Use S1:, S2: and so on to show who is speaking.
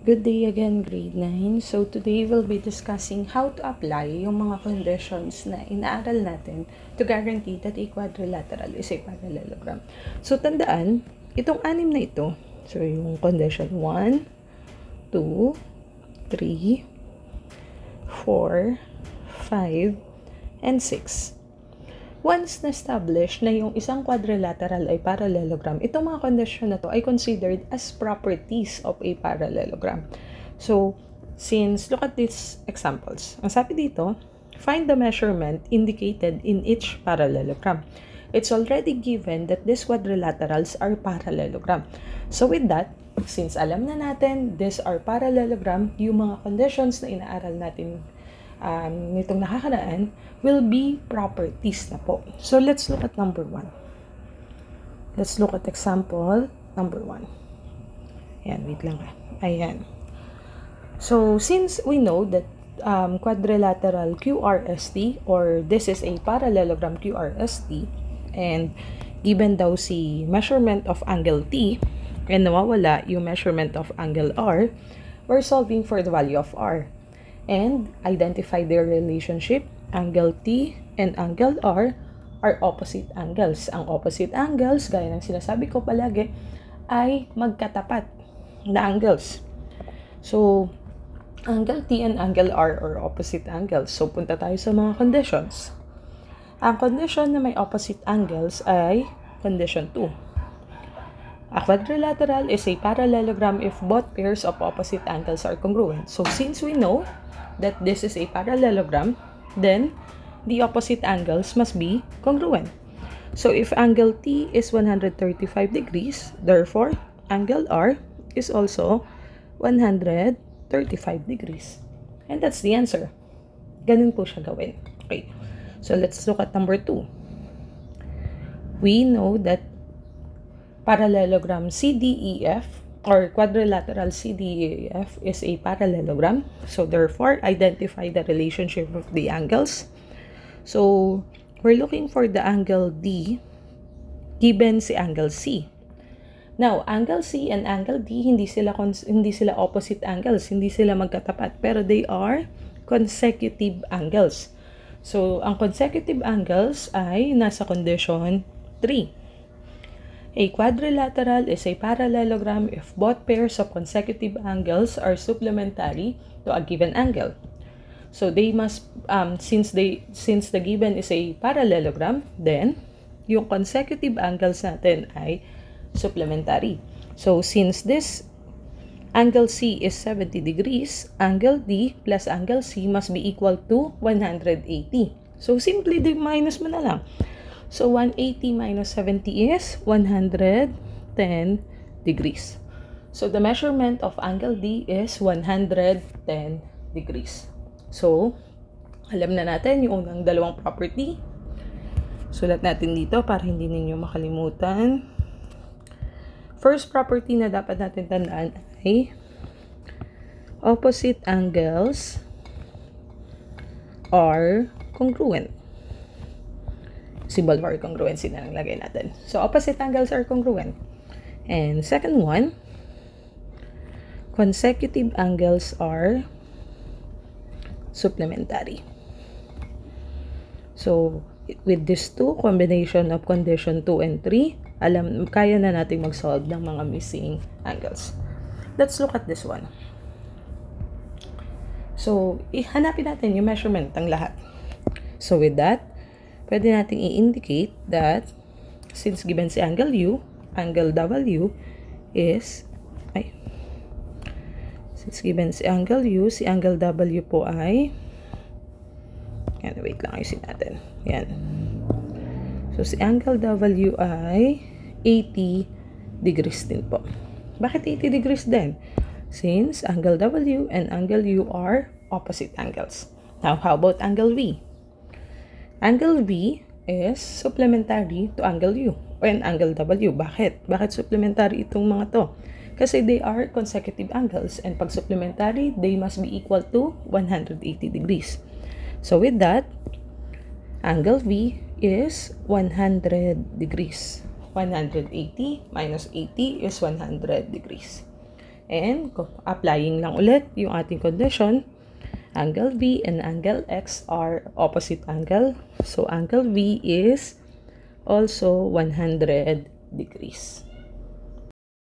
S1: Good day again, grade 9. So today we'll be discussing how to apply yung mga conditions na inaaral natin to guarantee that a quadrilateral is a parallelogram. So tandaan, itong anim na ito, so yung condition 1, 2, 3, 4, 5, and 6. Once na-establish na yung isang quadrilateral ay parallelogram, itong mga condition na to ay considered as properties of a parallelogram. So, look at these examples. Ang sabi dito, find the measurement indicated in each parallelogram. It's already given that these quadrilaterals are parallelogram. So with that, since alam na natin these are parallelogram, yung mga conditions na inaaral natin nitong nakakaraan will be properties na po. So, let's look at number 1. Let's look at example number 1. Ayan, wait lang ha. Ayan. So, since we know that quadrilateral QRST or this is a parallelogram QRST and given daw si measurement of angle T and nawawala yung measurement of angle R, we're solving for the value of R. And identify their relationship. Angle T and angle R are opposite angles. Ang opposite angles, gaya ng sinasabi ko palagi, ay magkatapat na angles. So, angle T and angle R are opposite angles. So, punta tayo sa mga conditions. Ang condition na may opposite angles ay condition 2. A quadrilateral is a parallelogram if both pairs of opposite angles are congruent. So, since we know that this is a parallelogram, then the opposite angles must be congruent. So, if angle T is 135 degrees, therefore, angle R is also 135 degrees. And that's the answer. Ganun po siya gawin. Okay. So, let's look at number 2. We know that parallelogram CDEF or quadrilateral CDEF is a parallelogram. So, therefore, identify the relationship of the angles. So, we're looking for the angle D given si angle C. Now, angle C and angle D, hindi sila opposite angles, hindi sila magkatapat, pero they are consecutive angles. So, ang consecutive angles ay nasa condition 3. A quadrilateral is a parallelogram if both pairs of consecutive angles are supplementary to a given angle. So they must, since the given is a parallelogram, then yung consecutive angles natin ay supplementary. So since this angle C is 70 degrees, angle D plus angle C must be equal to 180. So simply minus mo na lang. So, 180 minus 70 is 110 degrees. So, the measurement of angle D is 110 degrees. So, alam na natin yung unang dalawang property. Sulat natin dito para hindi ninyo makalimutan. First property na dapat natin tandaan ay opposite angles are congruent. Symbol for congruency na naglagay natin. So, opposite angles are congruent. And second one, consecutive angles are supplementary. So, with these two, combination of condition 2 and 3, kaya na natin mag-solve ng mga missing angles. Let's look at this one. So, hanapin natin yung measurement ng lahat. So, with that, pwede nating i-indicate that since given si angle U, angle W is, since given si angle U, si angle W po ay, yan, wait lang, ayusin natin. Yan. So, si angle W ay 80 degrees din po. Bakit 80 degrees din? Since angle W and angle U are opposite angles. Now, how about angle V? Angle V is supplementary to angle U and angle W. Bakit? Bakit supplementary itong mga to? Kasi they are consecutive angles and pag supplementary, they must be equal to 180 degrees. So with that, angle V is 100 degrees. 180 minus 80 is 100 degrees. And applying lang ulit yung ating condition, angle V and angle X are opposite angle. So angle V is also 100 degrees.